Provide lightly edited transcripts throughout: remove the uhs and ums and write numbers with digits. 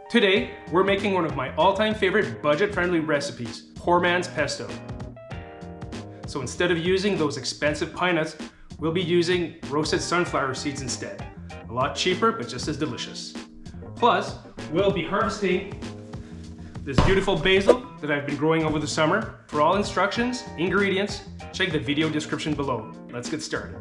Today, we're making one of my all-time favorite budget-friendly recipes, poor man's pesto. So instead of using those expensive pine nuts, we'll be using roasted sunflower seeds instead. A lot cheaper, but just as delicious. Plus, we'll be harvesting this beautiful basil that I've been growing over the summer. For all instructions, ingredients, check the video description below. Let's get started.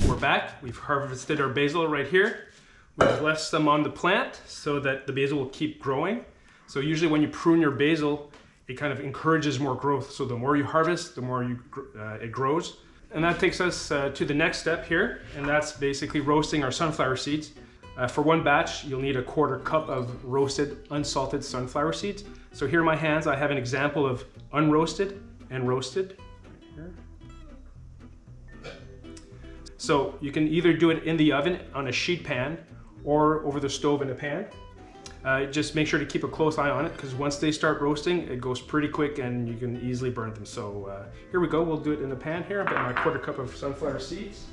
We're back. We've harvested our basil right here. We've left some on the plant so that the basil will keep growing. So usually when you prune your basil, it kind of encourages more growth. So the more you harvest, the more it grows. And that takes us to the next step here, and that's basically roasting our sunflower seeds. For one batch, you'll need a 1/4 cup of roasted, unsalted sunflower seeds. So here in my hands, I have an example of unroasted and roasted. Here. So you can either do it in the oven on a sheet pan or over the stove in a pan. Just make sure to keep a close eye on it, because once they start roasting, it goes pretty quick and you can easily burn them. So here we go, we'll do it in the pan here. I've got my 1/4 cup of sunflower seeds.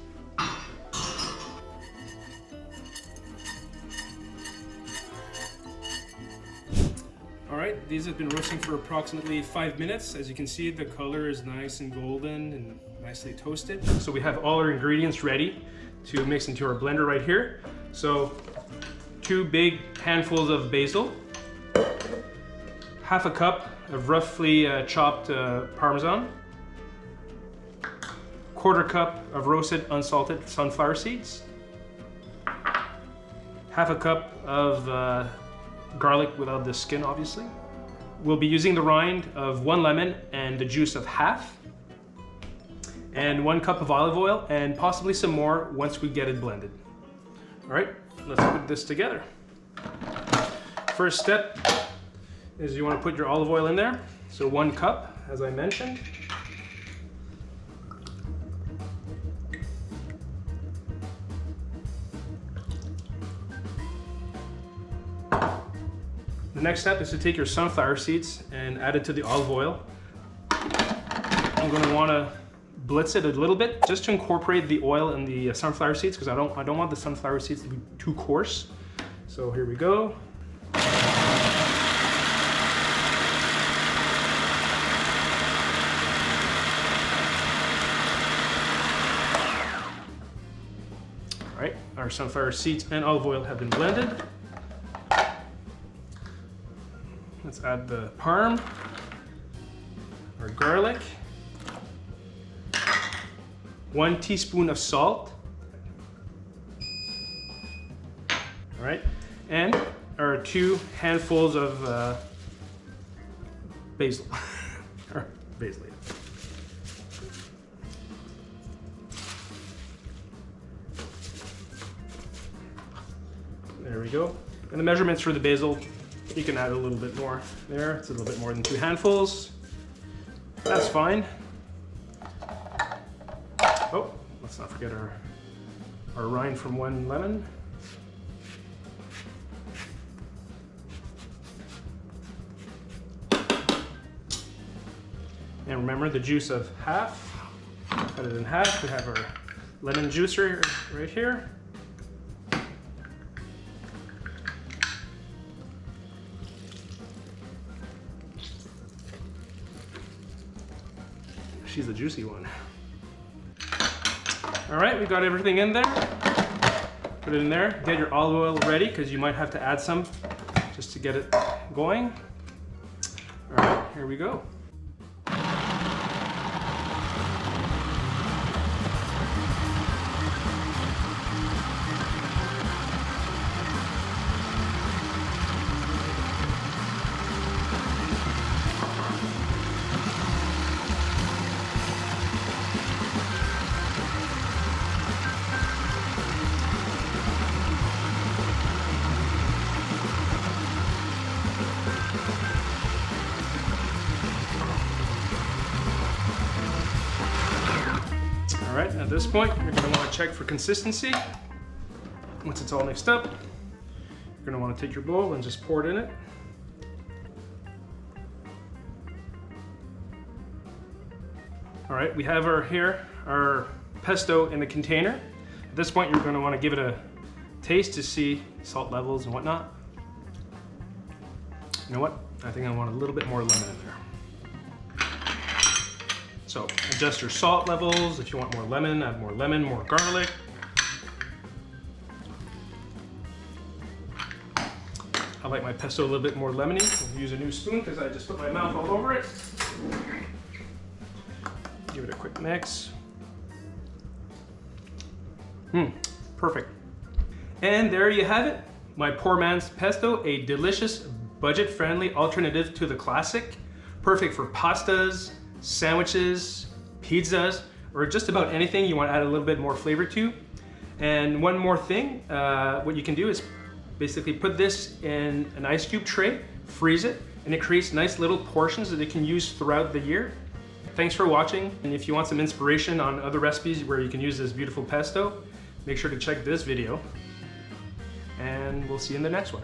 All right, these have been roasting for approximately 5 minutes. As you can see, the color is nice and golden and nicely toasted. So we have all our ingredients ready to mix into our blender right here. So 2 big handfuls of basil, 1/2 cup of roughly chopped parmesan, 1/4 cup of roasted unsalted sunflower seeds, 1/2 cup of garlic without the skin, obviously. We'll be using the rind of 1 lemon and the juice of 1/2, and 1 cup of olive oil, and possibly some more once we get it blended. All right, let's put this together. First step is you want to put your olive oil in there. So 1 cup, as I mentioned. The next step is to take your sunflower seeds and add it to the olive oil. I'm going to want to blitz it a little bit just to incorporate the oil in the sunflower seeds, because I don't want the sunflower seeds to be too coarse. So here we go. All right, our sunflower seeds and olive oil have been blended. Let's add the parm, our garlic, 1 teaspoon of salt. All right, and our 2 handfuls of basil, or basil. There we go. And the measurements for the basil, you can add a little bit more there. It's a little bit more than 2 handfuls. That's fine. Oh, let's not forget our rind from 1 lemon. And remember the juice of 1/2. Cut it in 1/2. We have our lemon juicer right here. She's the juicy one. All right, we got everything in there. Put it in there. Get your olive oil ready, because you might have to add some just to get it going. All right, here we go. All right, at this point, you're going to want to check for consistency. Once it's all mixed up, you're going to want to take your bowl and just pour it in it. All right, we have our pesto in the container. At this point, you're going to want to give it a taste to see salt levels and whatnot. You know what? I think I want a little bit more lemon in there. So adjust your salt levels. If you want more lemon, add more lemon, more garlic. I like my pesto a little bit more lemony. I'll use a new spoon because I just put my mouth all over it. Give it a quick mix. Perfect. And there you have it. My poor man's pesto, a delicious, budget-friendly alternative to the classic. Perfect for pastas, sandwiches, pizzas, or just about anything you want to add a little bit more flavor to. And one more thing, what you can do is basically put this in an ice cube tray, freeze it, and it creates nice little portions that you can use throughout the year. Thanks for watching, and if you want some inspiration on other recipes where you can use this beautiful pesto, make sure to check this video, and we'll see you in the next one.